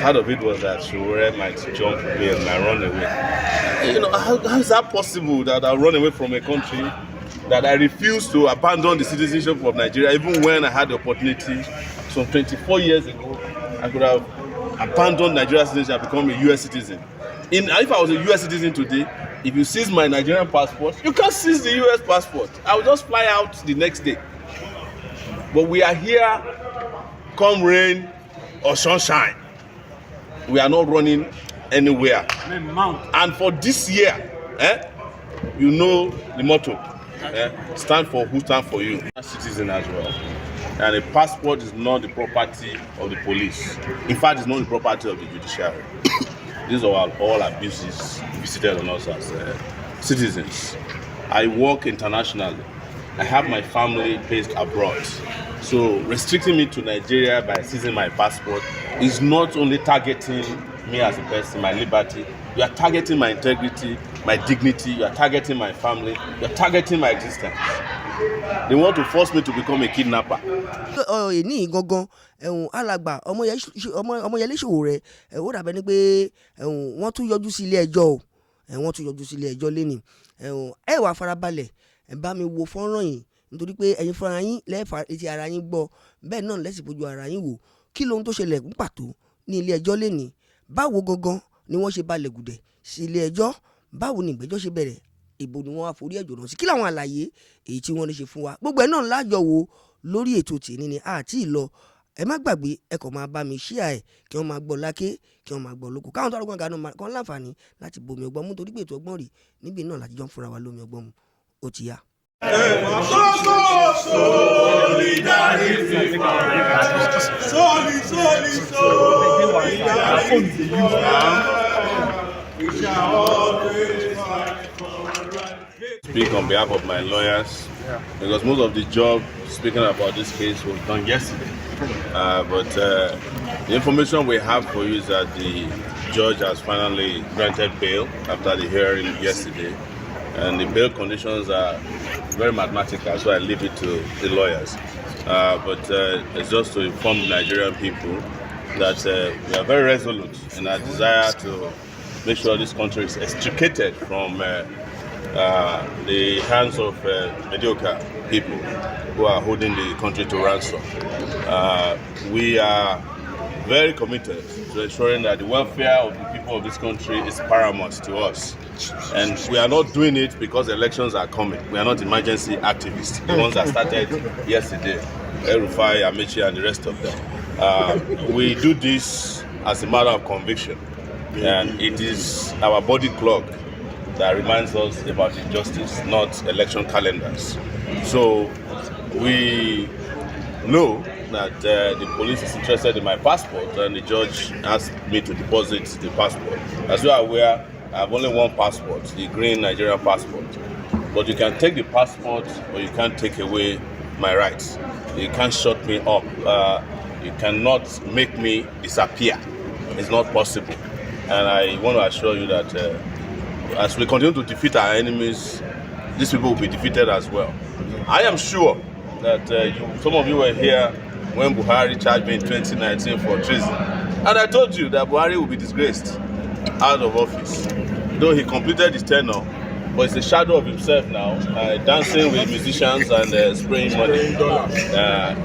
part of it was that Sowore might jump me and might run away. You know, how is that possible that I'll run away from a country that I refuse to abandon the citizenship of Nigeria, even when I had the opportunity some 24 years ago, I could have abandoned Nigerian citizenship and become a US citizen. If I was a US citizen today, if you seize my Nigerian passport, you can't seize the US passport. I will just fly out the next day. But we are here, come rain or sunshine. We are not running anywhere. And for this year, you know the motto, stand for who stand for you. A citizen as well. And a passport is not the property of the police. In fact, it's not the property of the judiciary. These are all abuses visited on us as citizens. I work internationally. I have my family based abroad. So restricting me to Nigeria by seizing my passport is not only targeting me as a person, my liberty, you are targeting my integrity, my dignity, you are targeting my family, you are targeting my existence. They want to force me to become a kidnapper. Ní gangan alàgbà Ọmọyẹlé Sowore ó dàbẹ̀ ni pé wọ́n tún yọjú sí ilé ẹjọ́ o wọ́n tún yọjú sí ilé ẹjọ́ lẹ́nìí ẹ wá farabalẹ̀ bá mi wo fọ́nrán yìí nítorí pé ẹ̀yin fúnra yín lẹ́ẹ̀fà etí ara yín gbọ́ bẹ́ẹ̀ náà lẹ́sìn fojú ara yín wò kí lohun tó ṣẹlẹ̀ ń pàtó ní ilé ẹjọ́ lẹ́nìí báwo gangan ni wọ́n ṣe balẹ̀ gùdẹ̀ sí ilé ẹjọ́ báwo ni ìgbẹ́jọ́ ṣe bẹ̀rẹ̀ ìbò ni wọ́n wá forí ẹ̀jọ̀ náà sí kí làwọn àlàyé èyí tí wọ́n ní ṣe fún wa gbogbo ẹ̀ náà lájọ wo lórí ètò tèmi ni àti ìlọ ẹ má gbàgbé ẹ kàn máa bá mi ṣíà ẹ kí wọ́n máa gbọ́ láké kí wọ́n máa gbọ́ lóko káwọn tó àrùn gànà kan láǹfààní láti bomi ọgbọ́n mú torí pé ètò ọgbọ́n rì níbi náà láti jọ ń fúnra wa lómi ọgbọ́n mu ó ti yá. Speak on behalf of my lawyers because most of the job speaking about this case was done yesterday. But the information we have for you is that the judge has finally granted bail after the hearing yesterday, and the bail conditions are very mathematical, so I leave it to the lawyers. But it's just to inform the Nigerian people that we are very resolute in our desire to make sure this country is extricated from the hands of mediocre people who are holding the country to ransom. We are very committed to ensuring that the welfare of the people of this country is paramount to us. And we are not doing it because elections are coming. We are not emergency activists, the ones that started yesterday, El-Rufai, Amechi, and the rest of them. We do this as a matter of conviction, and it is our body clock that reminds us about injustice, not election calendars. So we know that the police is interested in my passport, and the judge asked me to deposit the passport. As you are aware, I have only one passport, the green Nigerian passport. But you can take the passport, but you can't take away my rights. You can't shut me up. You cannot make me disappear. It's not possible. And I want to assure you that as we continue to defeat our enemies, these people will be defeated as well. I am sure that some of you were here when Buhari charged me in 2019 for treason. And I told you that Buhari will be disgraced out of office. Though he completed his tenure, but it's a shadow of himself now, dancing with musicians and spraying money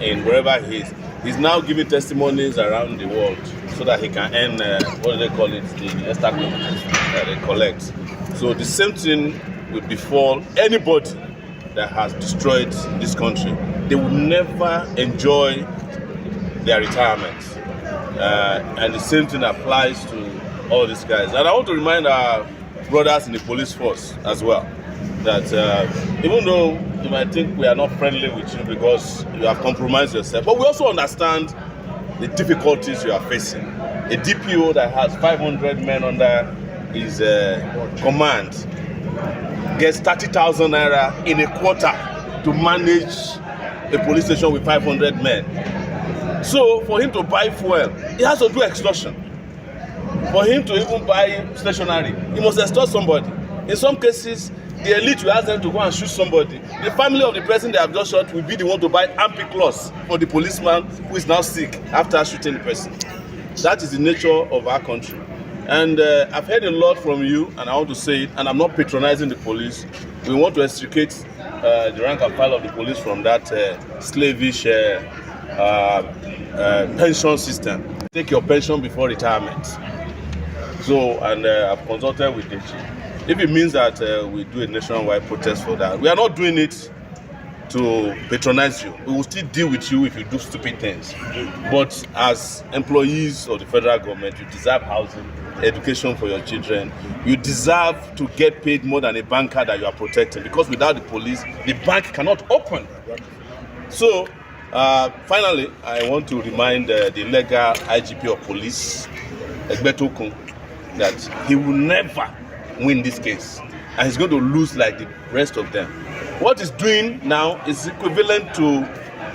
in wherever he is. He's now giving testimonies around the world so that he can earn, what do they call it, the estacado that they collect. So the same thing will befall anybody that has destroyed this country. They will never enjoy their retirement. And the same thing applies to all these guys. And I want to remind our brothers in the police force as well that even though you might think we are not friendly with you because you have compromised yourself, but we also understand the difficulties you are facing. A DPO that has 500 men under his command gets 30,000 naira in a quarter to manage a police station with 500 men. So for him to buy fuel, he has to do extortion. For him to even buy stationery, he must extort somebody. In some cases, the elite will ask them to go and shoot somebody. The family of the person they have just shot will be the one to buy ampiclos for the policeman who is now sick after shooting the person. That is the nature of our country. And I've heard a lot from you, and I want to say it, and I'm not patronizing the police. We want to extricate the rank and file of the police from that slavish pension system. Take your pension before retirement. So, and I've consulted with DG. If it means that we do a nationwide protest for that, we are not doing it to patronize you. We will still deal with you if you do stupid things. But as employees of the federal government, you deserve housing, education for your children. You deserve to get paid more than a banker that you are protecting, because without the police, the bank cannot open. So, finally, I want to remind the legal IGP of police, Egbetokun, that he will never win this case, and he's going to lose like the rest of them. What he's doing now is equivalent to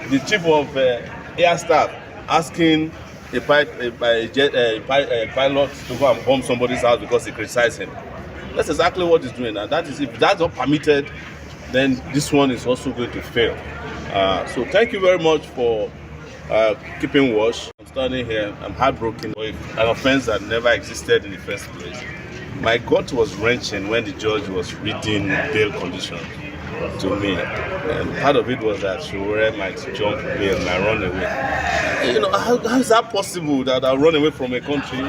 the chief of air staff asking a pilot to go and bomb somebody's house because he criticized him. That's exactly what he's doing, and that is, if that's not permitted, then this one is also going to fail. So thank you very much for keeping watch. I'm standing here, I'm heartbroken for an offense that never existed in the first place. My gut was wrenching when the judge was reading bail conditions to me, and part of it was that Sowore might jump bail, might run away. You know, how is that possible that I'll run away from a country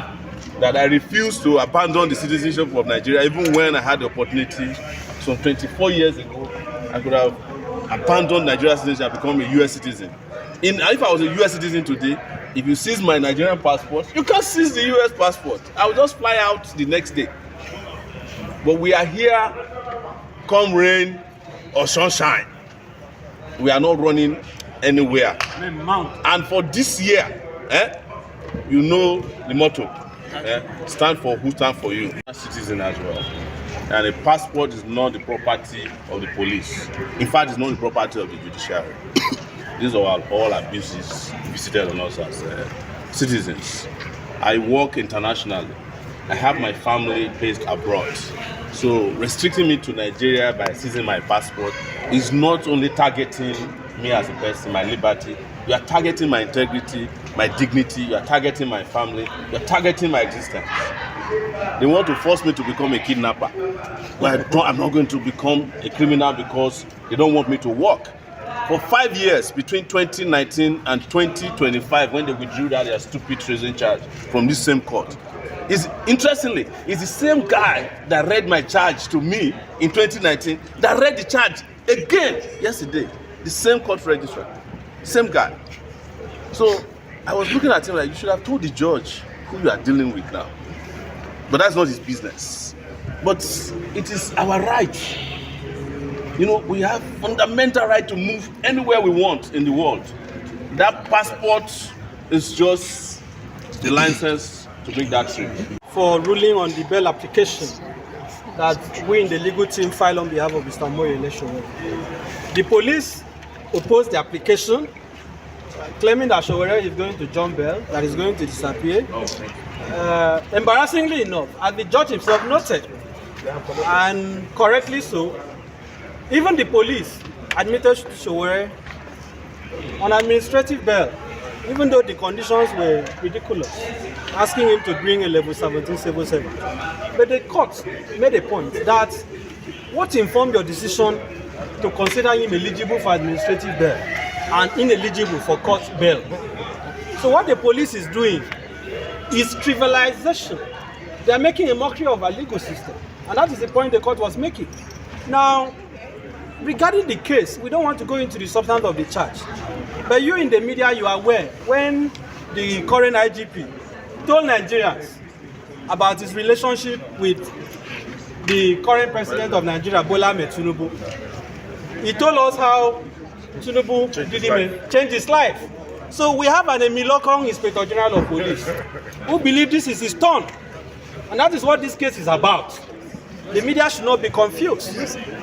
that I refuse to abandon the citizenship of Nigeria, even when I had the opportunity some 24 years ago? I could have abandoned Nigerian citizenship and become a US citizen. If I was a US citizen today, if you seize my Nigerian passport, you can't seize the US passport. I will just fly out the next day. But we are here, come rain or sunshine. We are not running anywhere. And for this year, you know the motto, stand for who stand for you. A citizen as well. And a passport is not the property of the police. In fact, it's not the property of the judiciary. These are all abuses visited on us as citizens. I work internationally. I have my family based abroad. So restricting me to Nigeria by seizing my passport is not only targeting me as a person, my liberty, you are targeting my integrity, my dignity, you are targeting my family, you are targeting my existence. They want to force me to become a kidnapper. But I'm not going to become a criminal because they don't want me to work. For 5 years, between 2019 and 2025, when they withdrew that their stupid treason charge from this same court, interestingly, it's the same guy that read my charge to me in 2019 that read the charge again yesterday. The same court registrar, same guy. So I was looking at him like, you should have told the judge who you are dealing with now. But that's not his business. But it is our right. You know, we have fundamental right to move anywhere we want in the world. That passport is just the license to make that trip. For ruling on the bail application that we in the legal team filed on behalf of Mr. Woisele Sowore. The police opposed the application, claiming that Sowore is going to jump bail, that is going to disappear. Embarrassingly enough, as the judge himself noted, and correctly so, even the police admitted Sowore on administrative bail, even though the conditions were ridiculous, asking him to bring a level 17 civil servant. But the court made a point that what informed your decision to consider him eligible for administrative bail and ineligible for court bail? So what the police is doing is trivialization. They are making a mockery of our legal system, and that is the point the court was making. Now, regarding the case, we don't want to go into the substance of the charge, but you in the media, you are aware when the current IGP told Nigerians about his relationship with the current president of Nigeria, Bola Ahmed Tinubu. He told us how Tinubu did change his life. So we have an Emilokong Inspector General of Police who believes this is his turn, and that is what this case is about. The media should not be confused.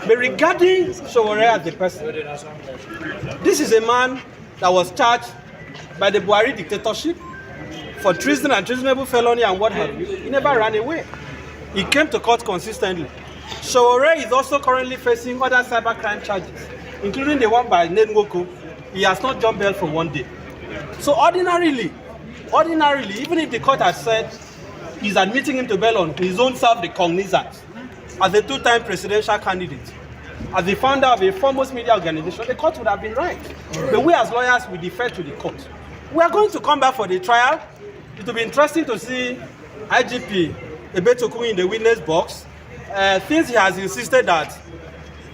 But regarding Sowore as the person, this is a man that was charged by the Buhari dictatorship for treason and treasonable felony and what have you. He never ran away. He came to court consistently. Sowore is also currently facing other cybercrime charges, including the one by Nengoku. He has not jumped bail for 1 day. So ordinarily, Ordinarily, even if the court has said he's admitting him to bail on his own self-recognizance as a two-time presidential candidate, as the founder of a foremost media organization, the court would have been right. But we as lawyers, we defer to the court. We are going to come back for the trial. It will be interesting to see IGP Ebetoku in the witness box. Since he has insisted that,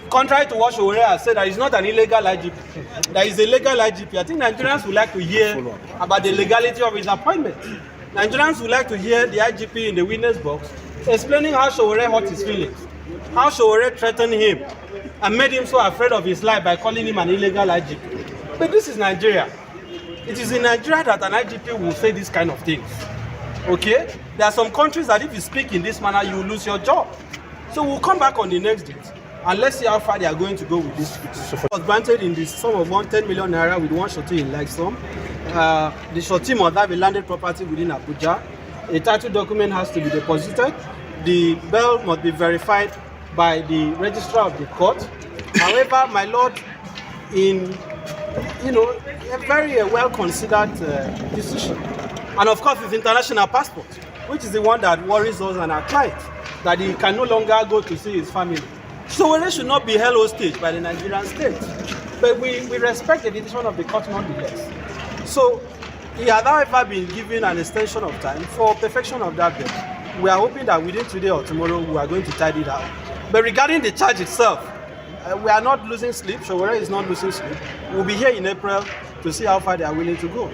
contrary to what Sowore has said, that he's not an illegal IGP, that he's a legal IGP. I think Nigerians would like to hear about the legality of his appointment. Nigerians would like to hear the IGP in the witness box explaining how Sowore hurt his feelings, how Sowore threatened him and made him so afraid of his life by calling him an illegal IGP. But this is Nigeria. It is in Nigeria that an IGP will say these kind of things. Okay? There are some countries that if you speak in this manner, you will lose your job. So we'll come back on the next date and let's see how far they are going to go with this. It was granted in the sum of 10 million naira with one surety in like sum. The surety must have a landed property within Abuja. A title document has to be deposited. The bail must be verified by the registrar of the court. However, my lord, in a very well-considered decision, and of course his international passport, which is the one that worries us and our clients, that he can no longer go to see his family. Sowore should not be held hostage by the Nigerian state. But we respect the decision of the court nonetheless. So he has, however, been given an extension of time for perfection of that bill. We are hoping that within today or tomorrow we are going to tidy it out. But regarding the charge itself, we are not losing sleep. Sowore is not losing sleep. We'll be here in April to see how far they are willing to go.